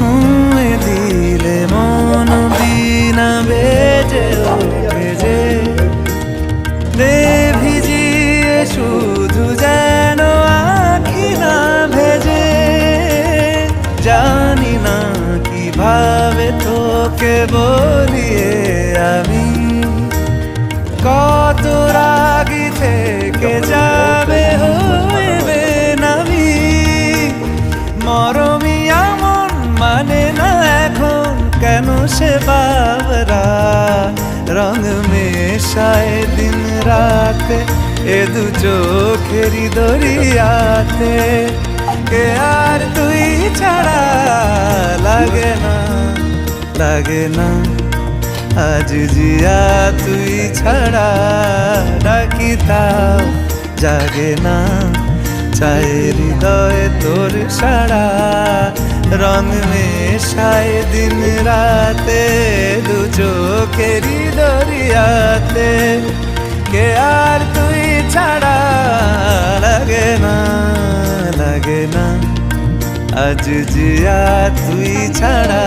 ছুঁয়ে দিলে মন বিনা বেজে ওঠে যে দে ভিজিয়ে শুধু যেন আখি না ভেজে। জানি না কিভাবে তোকে বলিয়ে আমি কত রাগি থেকে যাবে হইবে নামি। মরমি এমন মানে না এখন কেন সে বাবরা রং মেশায় দিন রাতে এ দু চোখেরই দরিয়াতে। কে আর তুই ছাড়া লাগে না লাগে না আজ জিয়া তুই ছাড়া ডাকি তাও জাগে না। চায় হৃদয় তোর সারা রং মেশায় দিন রাতে দু চোখেরই দরিয়াতে। কে আর তুই ছাড়া লাগে না লাগে না আজ জিয়া তুই ছাড়া।